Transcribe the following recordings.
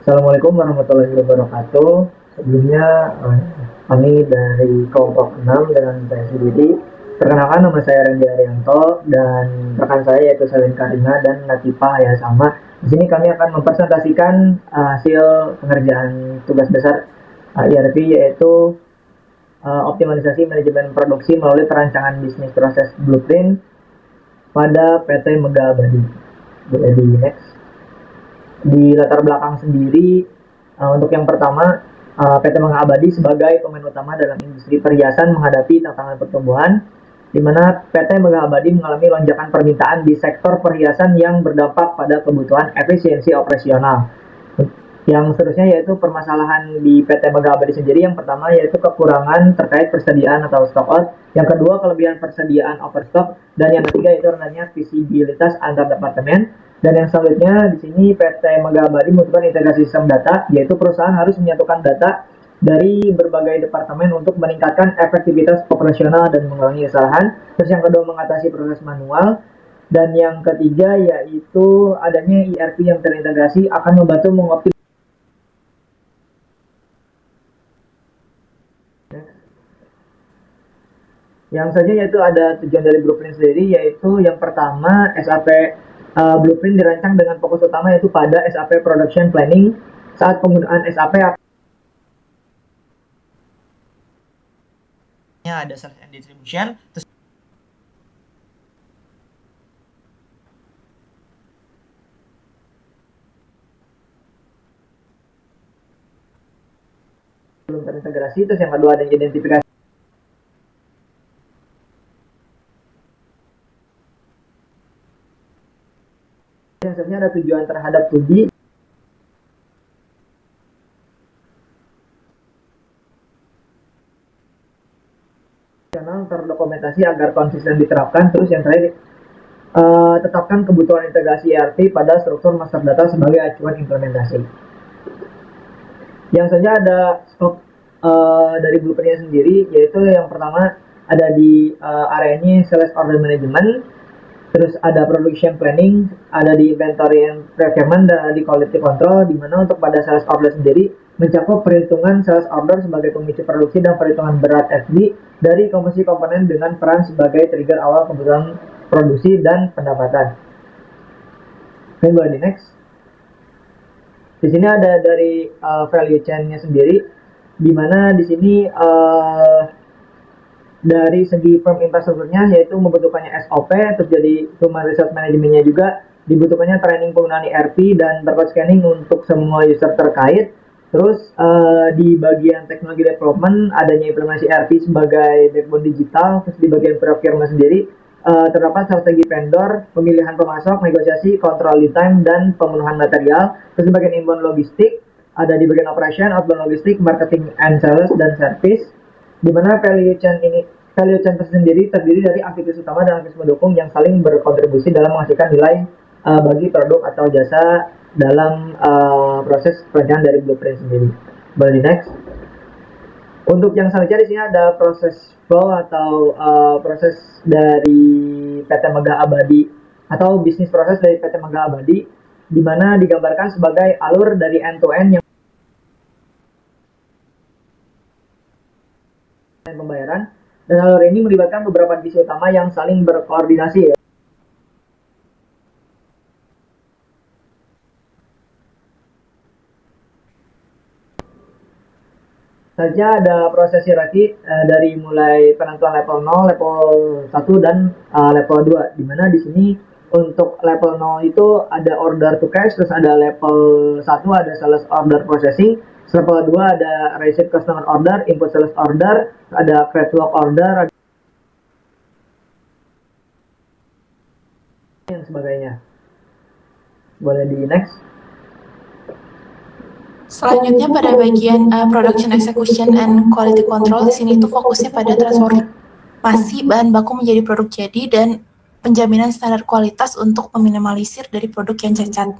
Assalamualaikum warahmatullahi wabarakatuh. Sebelumnya kami dari kelompok 6 dengan saya sendiri. Perkenalkan, nama saya Randy Arianto dan rekan saya yaitu Selin Karina dan Latifah ya sama. Di sini kami akan mempresentasikan hasil pengerjaan tugas besar ERP, yaitu optimalisasi manajemen produksi melalui perancangan bisnis proses blueprint pada PT Mega Abadi. Boleh di next. Di latar belakang sendiri, untuk yang pertama, PT Mega Abadi sebagai pemain utama dalam industri perhiasan menghadapi tantangan pertumbuhan, di mana PT Mega Abadi mengalami lonjakan permintaan di sektor perhiasan yang berdampak pada kebutuhan efisiensi operasional. Yang seterusnya yaitu permasalahan di PT Mega Abadi sendiri. Yang pertama yaitu kekurangan terkait persediaan atau stock out. Yang kedua, kelebihan persediaan overstock. Dan yang ketiga yaitu rendahnya visibilitas antar departemen. Dan yang selanjutnya di sini PT Mega Abadi membutuhkan integrasi sistem data, yaitu perusahaan harus menyatukan data dari berbagai departemen untuk meningkatkan efektivitas operasional dan mengurangi kesalahan. Terus yang kedua, mengatasi proses manual. Dan yang ketiga yaitu adanya ERP yang terintegrasi akan membantu mengoptimalkan. Yang saja yaitu ada tujuan dari blueprint sendiri, yaitu yang pertama SAP blueprint dirancang dengan fokus utama yaitu pada SAP production planning. Saat penggunaan SAP ada sales and distribution, terus belum terintegrasi. Terus yang kedua ada identifikasi. Yang sebenarnya ada tujuan terhadap 2D. Terdokumentasi agar konsisten diterapkan. Terus yang terakhir, tetapkan kebutuhan integrasi ERP pada struktur master data sebagai acuan implementasi. Yang saja ada skop dari blueprintnya sendiri, yaitu yang pertama ada di areanya sales order management, terus ada production planning, ada di inventory and procurement, dan ada di quality control, di mana untuk pada sales order sendiri mencakup perhitungan sales order sebagai pemicu produksi dan perhitungan berat FB dari komposisi komponen dengan peran sebagai trigger awal kebutuhan produksi dan pendapatan. Oke, boleh di next. Di sini ada dari value chain-nya sendiri, di mana di sini dari segi firm infrastrukturnya yaitu membutuhkannya SOP, terus jadi human resource manajemennya juga dibutuhkannya training penggunaan ERP dan barcode scanning untuk semua user terkait. Terus di bagian teknologi development adanya implementasi ERP sebagai backbone digital. Terus di bagian procurement sendiri terdapat strategi vendor, pemilihan pemasok, negosiasi, kontrol lead time, dan pemenuhan material. Terus di bagian inbound logistik ada di bagian operation, outbound logistik, marketing and sales, dan service. Di mana value chain tersendiri terdiri dari aktivitas utama dan aktivitas mendukung yang saling berkontribusi dalam menghasilkan nilai bagi produk atau jasa dalam proses perencanaan dari blueprint sendiri. Boleh di next. Untuk yang selanjutnya di sini ada proses flow atau proses dari PT Mega Abadi atau bisnis proses dari PT Mega Abadi, di mana digambarkan sebagai alur dari end to end yang pembayaran, dan alur ini melibatkan beberapa divisi utama yang saling berkoordinasi ya. Saja ada proses hierarki dari mulai penentuan level 0, level 1 dan level 2, di mana di sini untuk level 0 itu ada order to cash, terus ada level 1 ada sales order processing, level 2 ada receive customer order, input sales order, ada catalog order, dan sebagainya. Boleh di next. Selanjutnya pada bagian production execution and quality control, di sini itu fokusnya pada transformasi bahan baku menjadi produk jadi dan penjaminan standar kualitas untuk meminimalisir dari produk yang cacat.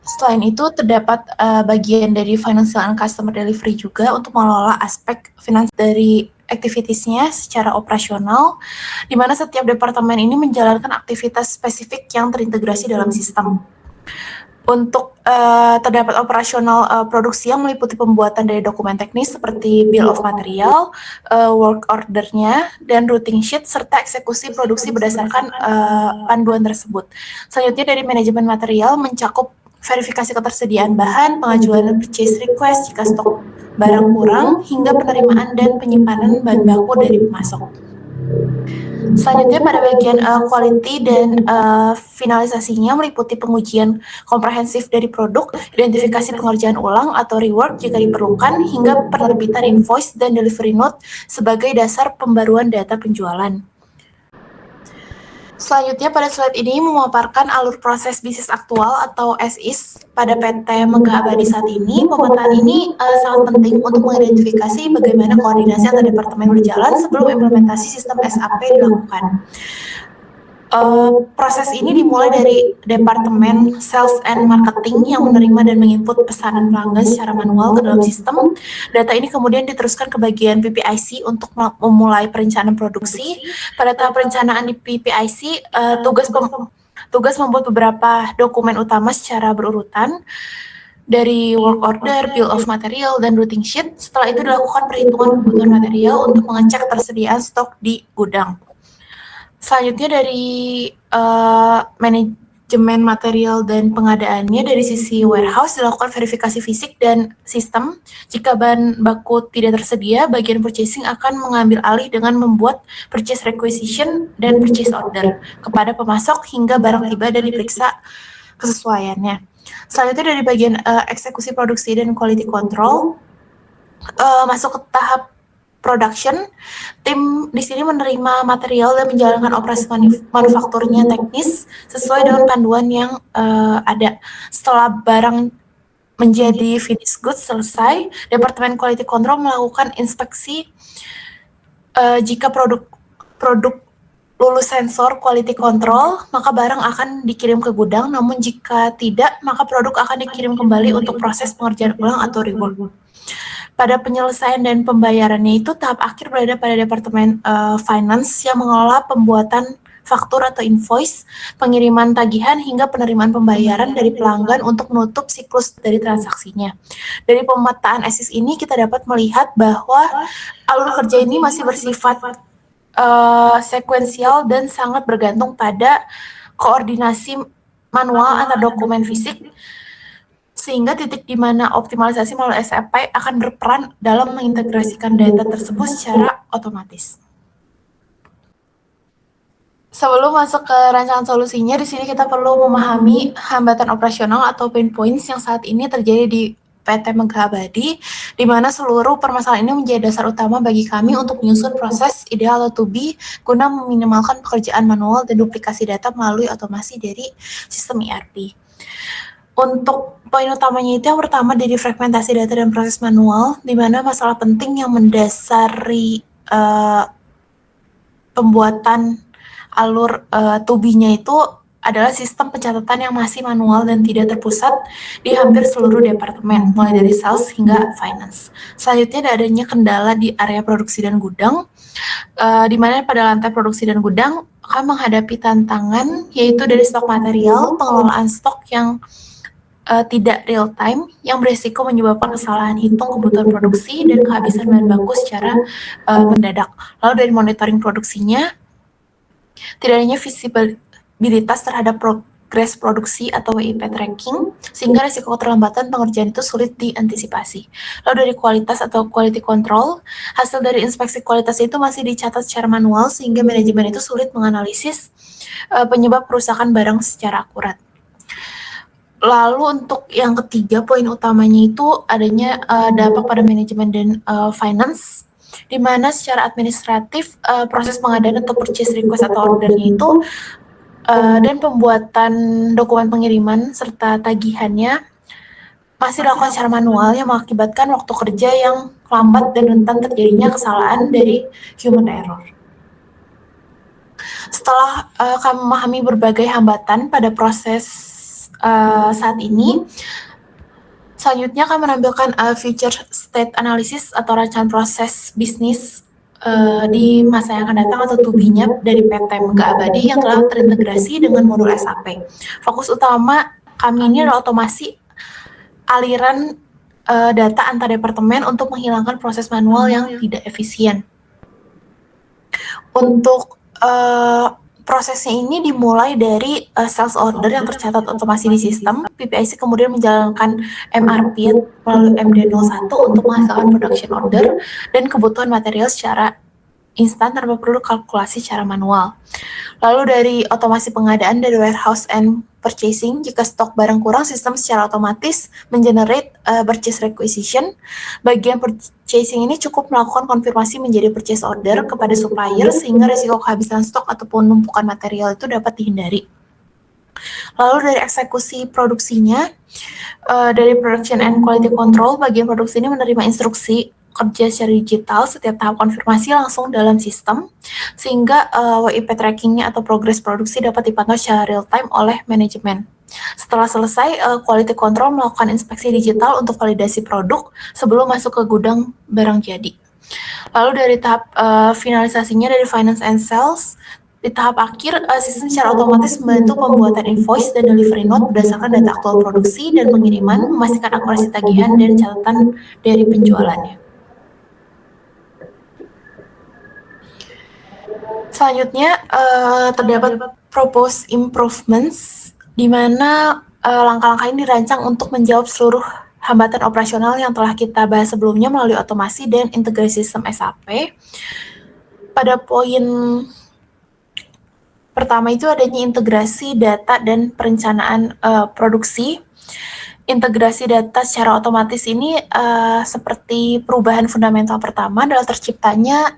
Selain itu terdapat bagian dari financial and customer delivery juga untuk mengelola aspek finansial dari activities-nya secara operasional, di mana setiap departemen ini menjalankan aktivitas spesifik yang terintegrasi dalam sistem. Untuk terdapat operasional produksi yang meliputi pembuatan dari dokumen teknis seperti bill of material, work order-nya, dan routing sheet, serta eksekusi produksi berdasarkan panduan tersebut. Selanjutnya dari manajemen material mencakup verifikasi ketersediaan bahan, pengajuan purchase request jika stok barang kurang, hingga penerimaan dan penyimpanan bahan baku dari pemasok. Selanjutnya pada bagian quality dan finalisasinya meliputi pengujian komprehensif dari produk, identifikasi pengerjaan ulang atau rework jika diperlukan, hingga penerbitan invoice dan delivery note sebagai dasar pembaruan data penjualan. Selanjutnya pada slide ini memaparkan alur proses bisnis aktual atau as is pada PT Megah Abadi saat ini. Pemetaan ini sangat penting untuk mengidentifikasi bagaimana koordinasi antar departemen berjalan sebelum implementasi sistem SAP dilakukan. Proses ini dimulai dari Departemen Sales and Marketing yang menerima dan menginput pesanan pelanggan secara manual ke dalam sistem. Data ini kemudian diteruskan ke bagian PPIC untuk memulai perencanaan produksi. Pada tahap perencanaan di PPIC, tugas membuat beberapa dokumen utama secara berurutan dari work order, bill of material, dan routing sheet. Setelah itu dilakukan perhitungan kebutuhan material untuk mengecek ketersediaan stok di gudang. Selanjutnya dari manajemen material dan pengadaannya, dari sisi warehouse dilakukan verifikasi fisik dan sistem. Jika bahan baku tidak tersedia, bagian purchasing akan mengambil alih dengan membuat purchase requisition dan purchase order kepada pemasok hingga barang tiba dan diperiksa kesesuaiannya. Selanjutnya dari bagian eksekusi produksi dan quality control, masuk ke tahap production, tim di sini menerima material dan menjalankan operasi manufakturnya teknis sesuai dengan panduan yang ada. Setelah barang menjadi finished goods selesai, Departemen Quality Control melakukan inspeksi jika produk lulus sensor quality control, maka barang akan dikirim ke gudang, namun jika tidak, maka produk akan dikirim kembali untuk proses pengerjaan ulang atau rework. Pada penyelesaian dan pembayarannya itu tahap akhir berada pada Departemen Finance yang mengelola pembuatan faktur atau invoice, pengiriman tagihan, hingga penerimaan pembayaran dari pelanggan untuk menutup siklus dari transaksinya. Dari pemetaan ASIS ini kita dapat melihat bahwa alur kerja ini masih bersifat sekuensial dan sangat bergantung pada koordinasi manual antar dokumen fisik, sehingga titik di mana optimalisasi melalui SAP akan berperan dalam mengintegrasikan data tersebut secara otomatis. Sebelum masuk ke rancangan solusinya, di sini kita perlu memahami hambatan operasional atau pain points yang saat ini terjadi di PT Megah Abadi, di mana seluruh permasalahan ini menjadi dasar utama bagi kami untuk menyusun proses ideal atau to be guna meminimalkan pekerjaan manual dan duplikasi data melalui otomasi dari sistem ERP. Untuk poin utamanya itu yang pertama dari fragmentasi data dan proses manual, di mana masalah penting yang mendasari pembuatan alur to-be-nya itu adalah sistem pencatatan yang masih manual dan tidak terpusat di hampir seluruh departemen, mulai dari sales hingga finance. Selanjutnya ada adanya kendala di area produksi dan gudang, di mana pada lantai produksi dan gudang akan menghadapi tantangan yaitu dari stok material, pengelolaan stok yang tidak real time yang beresiko menyebabkan kesalahan hitung kebutuhan produksi dan kehabisan bahan baku secara mendadak. Lalu dari monitoring produksinya, tidak adanya visibilitas terhadap progres produksi atau WIP tracking, sehingga risiko keterlambatan pengerjaan itu sulit diantisipasi. Lalu dari kualitas atau quality control, hasil dari inspeksi kualitas itu masih dicatat secara manual, sehingga manajemen itu sulit menganalisis penyebab kerusakan barang secara akurat. Lalu untuk yang ketiga, poin utamanya itu adanya dampak pada manajemen dan finance, di mana secara administratif proses pengadaan atau purchase request atau ordernya itu dan pembuatan dokumen pengiriman serta tagihannya masih dilakukan secara manual yang mengakibatkan waktu kerja yang lambat dan rentan terjadinya kesalahan dari human error. Setelah kami memahami berbagai hambatan pada proses saat ini, selanjutnya akan menampilkan future state analysis atau rancangan proses bisnis di masa yang akan datang atau to-be-nya dari PT Megah Abadi yang telah terintegrasi dengan modul SAP. Fokus utama kami ini adalah otomasi aliran data antar departemen untuk menghilangkan proses manual yang tidak efisien. Untuk prosesnya ini dimulai dari sales order yang tercatat otomasi di sistem. PPIC kemudian menjalankan MRP melalui MD01 untuk menghasilkan production order dan kebutuhan material secara instan tanpa perlu kalkulasi secara manual. Lalu dari otomasi pengadaan dari warehouse and purchasing, jika stok barang kurang, sistem secara otomatis mengenerate purchase requisition. Bagian purchasing ini cukup melakukan konfirmasi menjadi purchase order kepada supplier sehingga risiko kehabisan stok ataupun penumpukan material itu dapat dihindari. Lalu dari eksekusi produksinya, dari production and quality control, bagian produksi ini menerima instruksi kerja secara digital setiap tahap konfirmasi langsung dalam sistem, sehingga WIP trackingnya atau progres produksi dapat dipantau secara real time oleh manajemen. Setelah selesai, quality control melakukan inspeksi digital untuk validasi produk sebelum masuk ke gudang barang jadi. Lalu dari tahap finalisasinya dari finance and sales, di tahap akhir, sistem secara otomatis membantu pembuatan invoice dan delivery note berdasarkan data aktual produksi dan pengiriman, memastikan akurasi tagihan dan catatan dari penjualannya. Selanjutnya, terdapat proposed improvements, di mana langkah-langkah ini dirancang untuk menjawab seluruh hambatan operasional yang telah kita bahas sebelumnya melalui otomasi dan integrasi sistem SAP. Pada poin pertama itu adanya integrasi data dan perencanaan produksi. Integrasi data secara otomatis ini seperti perubahan fundamental pertama adalah terciptanya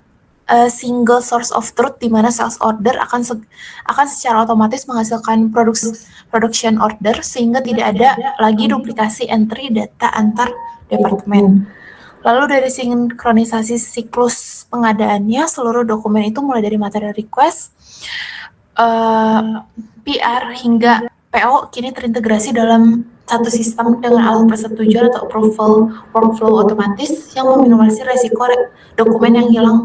single source of truth di mana sales order akan secara otomatis menghasilkan production order sehingga tidak ada lagi duplikasi entry data antar departemen. Lalu dari sinkronisasi siklus pengadaannya, seluruh dokumen itu mulai dari material request, PR hingga PO kini terintegrasi dalam satu sistem dengan alat persetujuan atau approval workflow otomatis yang meminimalisir resiko dokumen yang hilang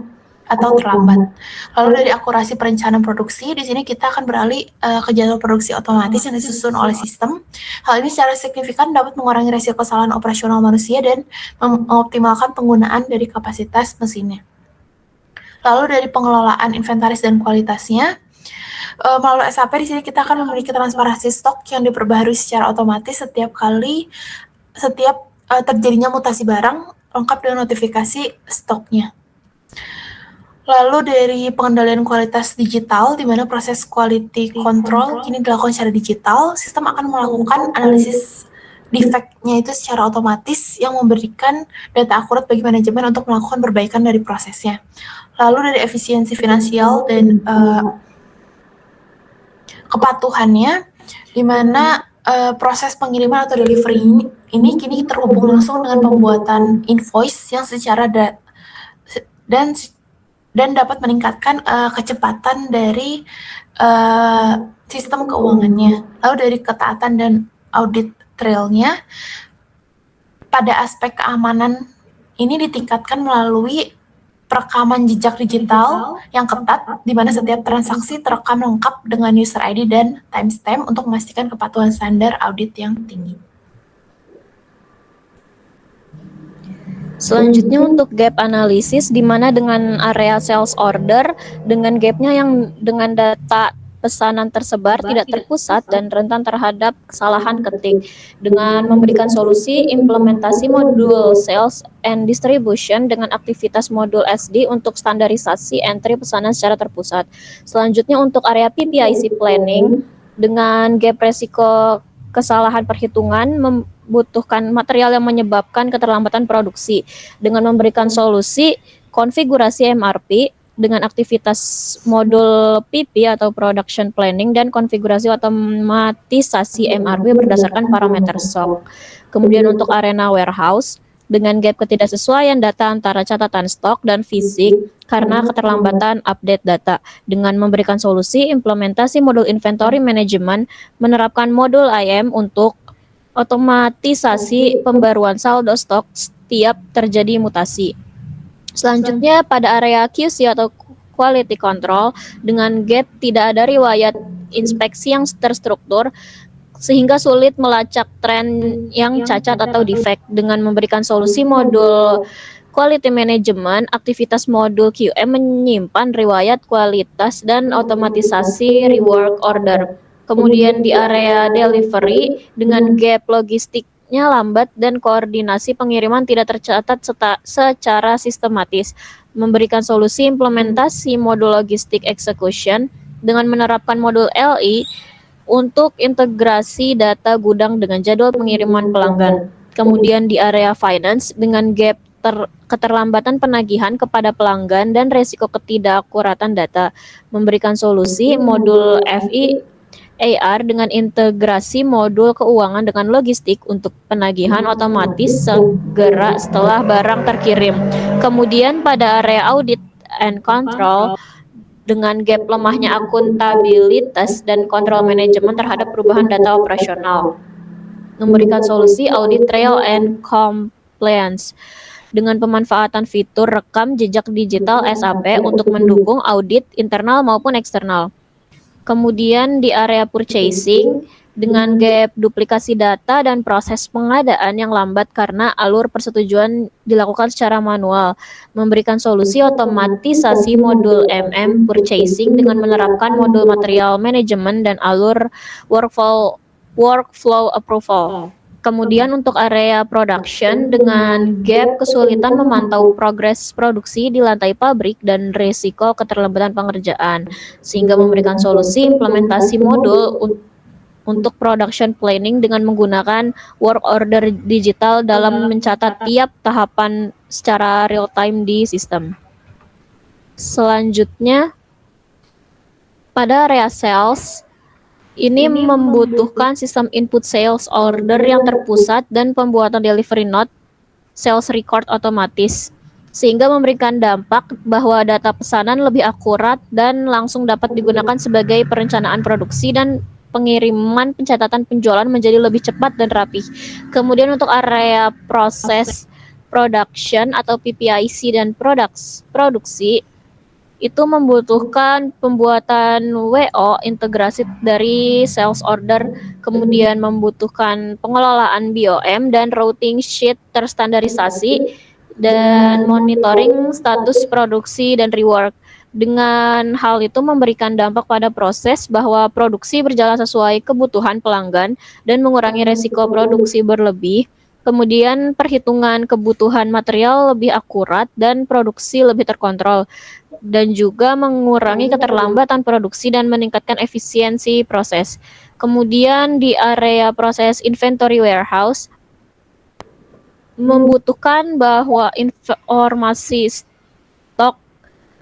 atau terlambat. Lalu dari akurasi perencanaan produksi, di sini kita akan beralih ke jadwal produksi otomatis yang disusun oleh sistem. Hal ini secara signifikan dapat mengurangi resiko kesalahan operasional manusia dan mengoptimalkan penggunaan dari kapasitas mesinnya. Lalu dari pengelolaan inventaris dan kualitasnya, melalui SAP di sini kita akan memiliki transparansi stok yang diperbaharui secara otomatis setiap terjadinya mutasi barang, lengkap dengan notifikasi stoknya. Lalu dari pengendalian kualitas digital, di mana proses quality control kini dilakukan secara digital, sistem akan melakukan analisis defect-nya itu secara otomatis yang memberikan data akurat bagi manajemen untuk melakukan perbaikan dari prosesnya. Lalu dari efisiensi finansial dan kepatuhannya, di mana proses pengiriman atau delivery ini kini terhubung langsung dengan pembuatan invoice yang secara dan dapat meningkatkan kecepatan dari sistem keuangannya. Lalu dari ketaatan dan audit trailnya, pada aspek keamanan ini ditingkatkan melalui perekaman jejak digital yang ketat, di mana setiap transaksi terekam lengkap dengan user ID dan timestamp untuk memastikan kepatuhan standar audit yang tinggi. Selanjutnya untuk gap analisis, di mana dengan area sales order, dengan gapnya yang dengan data pesanan tersebar tidak terpusat dan rentan terhadap kesalahan ketik, dengan memberikan solusi implementasi modul sales and distribution dengan aktivitas modul SD untuk standarisasi entry pesanan secara terpusat. Selanjutnya untuk area PPIC planning, dengan gap resiko kesalahan perhitungan membutuhkan material yang menyebabkan keterlambatan produksi, dengan memberikan solusi konfigurasi MRP dengan aktivitas modul PP atau production planning dan konfigurasi otomatisasi MRP berdasarkan parameter SOC. Kemudian untuk arena warehouse, dengan gap ketidaksesuaian data antara catatan stok dan fisik karena keterlambatan update data, dengan memberikan solusi implementasi modul inventory management, menerapkan modul IM untuk otomatisasi pembaruan saldo stok setiap terjadi mutasi. Selanjutnya pada area QC atau quality control, dengan gap tidak ada riwayat inspeksi yang terstruktur, sehingga sulit melacak tren yang cacat atau defect. Dengan memberikan solusi modul quality management, aktivitas modul QM menyimpan riwayat kualitas dan otomatisasi rework order. Kemudian di area delivery, dengan gap logistiknya lambat dan koordinasi pengiriman tidak tercatat secara sistematis. Memberikan solusi implementasi modul logistik execution dengan menerapkan modul LI untuk integrasi data gudang dengan jadwal pengiriman pelanggan. Kemudian di area finance, dengan gap keterlambatan penagihan kepada pelanggan dan resiko ketidakakuratan data. Memberikan solusi modul FI AR dengan integrasi modul keuangan dengan logistik untuk penagihan otomatis segera setelah barang terkirim. Kemudian pada area audit and control, dengan gap lemahnya akuntabilitas dan kontrol manajemen terhadap perubahan data operasional. Memberikan solusi audit trail and compliance dengan pemanfaatan fitur rekam jejak digital SAP untuk mendukung audit internal maupun eksternal. Kemudian di area purchasing, dengan gap duplikasi data dan proses pengadaan yang lambat karena alur persetujuan dilakukan secara manual. Memberikan solusi otomatisasi modul purchasing dengan menerapkan modul material management dan alur workflow approval. Kemudian untuk area production, dengan gap kesulitan memantau progres produksi di lantai pabrik dan risiko keterlambatan pengerjaan, sehingga memberikan solusi implementasi modul untuk production planning dengan menggunakan work order digital dalam mencatat tiap tahapan secara real time di sistem. Selanjutnya, pada area sales, ini membutuhkan sistem input sales order yang terpusat dan pembuatan delivery note sales record otomatis, sehingga memberikan dampak bahwa data pesanan lebih akurat dan langsung dapat digunakan sebagai perencanaan produksi dan pengiriman pencatatan penjualan menjadi lebih cepat dan rapih. Kemudian untuk area proses production atau PPIC dan produksi, itu membutuhkan pembuatan WO integrasi dari sales order, kemudian membutuhkan pengelolaan BOM dan routing sheet terstandarisasi, dan monitoring status produksi dan rework. Dengan hal itu memberikan dampak pada proses bahwa produksi berjalan sesuai kebutuhan pelanggan dan mengurangi resiko produksi berlebih. Kemudian perhitungan kebutuhan material lebih akurat dan produksi lebih terkontrol, dan juga mengurangi keterlambatan produksi dan meningkatkan efisiensi proses. Kemudian di area proses inventory warehouse, membutuhkan bahwa informasi stok,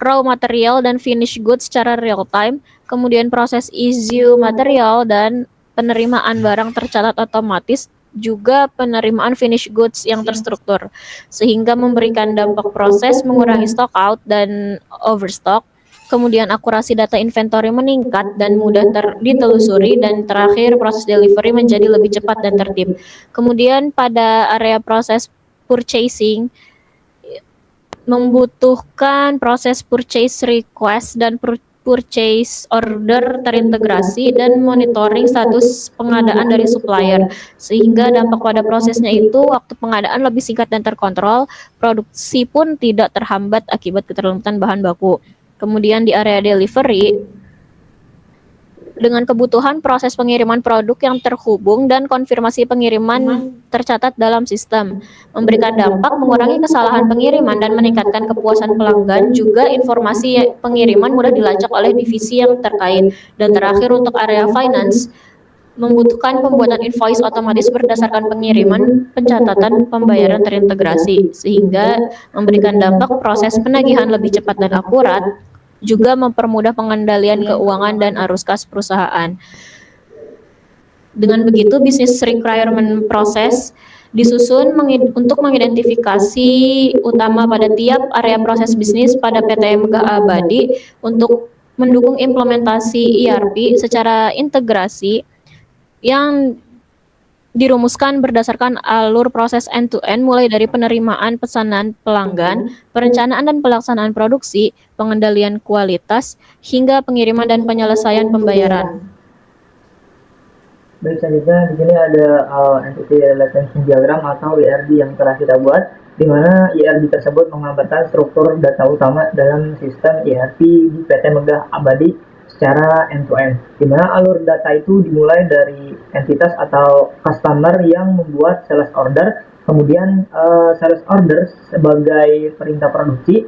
raw material, dan finished goods secara real time, kemudian proses issue material dan penerimaan barang tercatat otomatis, juga penerimaan finished goods yang terstruktur, sehingga memberikan dampak proses mengurangi stock out dan overstock. Kemudian akurasi data inventory meningkat dan mudah ditelusuri, dan terakhir proses delivery menjadi lebih cepat dan tertib. Kemudian pada area proses purchasing, membutuhkan proses purchase request dan purchase order terintegrasi dan monitoring status pengadaan dari supplier, sehingga dampak pada prosesnya itu waktu pengadaan lebih singkat dan terkontrol, produksi pun tidak terhambat akibat keterlambatan bahan baku. Kemudian di area delivery, dengan kebutuhan proses pengiriman produk yang terhubung dan konfirmasi pengiriman tercatat dalam sistem, memberikan dampak mengurangi kesalahan pengiriman dan meningkatkan kepuasan pelanggan, juga informasi pengiriman mudah dilacak oleh divisi yang terkait. Dan terakhir untuk area finance, membutuhkan pembuatan invoice otomatis berdasarkan pengiriman, pencatatan, pembayaran terintegrasi, sehingga memberikan dampak proses penagihan lebih cepat dan akurat, juga mempermudah pengendalian keuangan dan arus kas perusahaan. Dengan begitu, business requirement process disusun untuk mengidentifikasi utama pada tiap area proses bisnis pada PT Megah Abadi untuk mendukung implementasi ERP secara integrasi yang dirumuskan berdasarkan alur proses end-to-end, mulai dari penerimaan pesanan pelanggan, perencanaan dan pelaksanaan produksi, pengendalian kualitas, hingga pengiriman dan penyelesaian pembayaran. Baik, selanjutnya di sini ada Entity Relationship Diagram atau ERD yang telah kita buat, di mana ERD tersebut menggambarkan struktur data utama dalam sistem ERP di PT Megah Abadi secara end-to-end, di mana alur data itu dimulai dari entitas atau customer yang membuat sales order, kemudian sales order sebagai perintah produksi,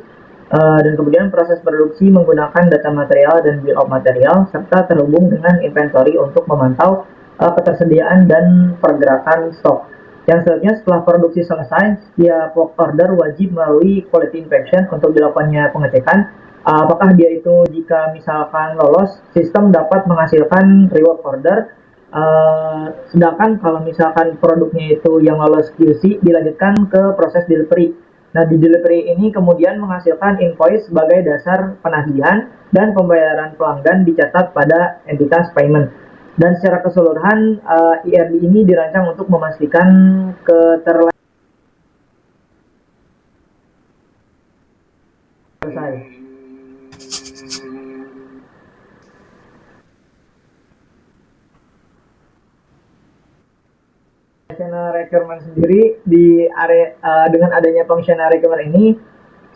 dan kemudian proses produksi menggunakan data material dan bill of material, serta terhubung dengan inventory untuk memantau ketersediaan dan pergerakan stok. Yang selanjutnya, setelah produksi selesai, setiap work order wajib melalui quality inspection untuk dilakukannya pengecekan. Apakah dia itu jika misalkan lolos, sistem dapat menghasilkan reward order. Sedangkan kalau misalkan produknya itu yang lolos QC, dilanjutkan ke proses delivery. Nah, di delivery ini kemudian menghasilkan invoice sebagai dasar penagihan dan pembayaran pelanggan dicatat pada entitas payment. Dan secara keseluruhan, ERD ini dirancang untuk memastikan keterlambatan selesai. Functional requirement sendiri di area dengan adanya functional requirement ini,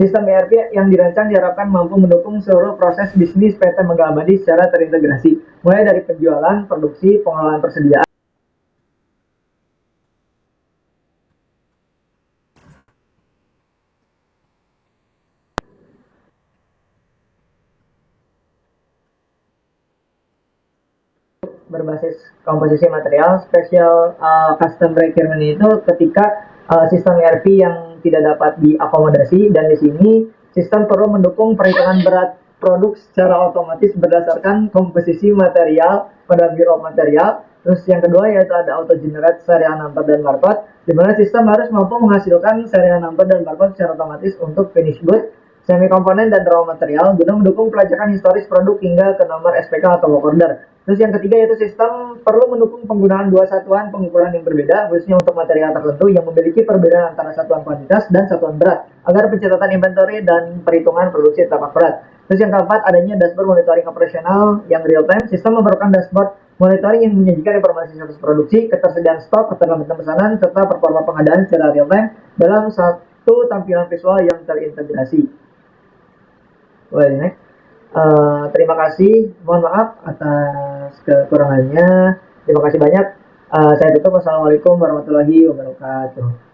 sistem ERP yang dirancang diharapkan mampu mendukung seluruh proses bisnis PT Megah Abadi secara terintegrasi, mulai dari penjualan, produksi, pengelolaan persediaan, berbasis komposisi material. Special custom requirement itu ketika sistem ERP yang tidak dapat diakomodasi, dan di sini sistem perlu mendukung perhitungan berat produk secara otomatis berdasarkan komposisi material pada bill of material. Terus yang kedua yaitu ada auto generate serial number dan barcode, di mana sistem harus mampu menghasilkan serial number dan barcode secara otomatis untuk finished good, semi komponen dan raw material guna mendukung pelacakan historis produk hingga ke nomor SPK atau work order. Terus yang ketiga yaitu sistem perlu mendukung penggunaan dua satuan pengukuran yang berbeda, khususnya untuk material tertentu yang memiliki perbedaan antara satuan kuantitas dan satuan berat, agar pencatatan inventory dan perhitungan produksi tetap akurat. Terus yang keempat, adanya dashboard monitoring operasional yang real time. Sistem memerlukan dashboard monitoring yang menyajikan informasi status produksi, ketersediaan stok, keterlambatan pesanan, serta performa pengadaan secara real time dalam satu tampilan visual yang terintegrasi. Next. Terima kasih, mohon maaf atas kekurangannya. Terima kasih banyak. Saya tutup. Wassalamualaikum warahmatullahi wabarakatuh.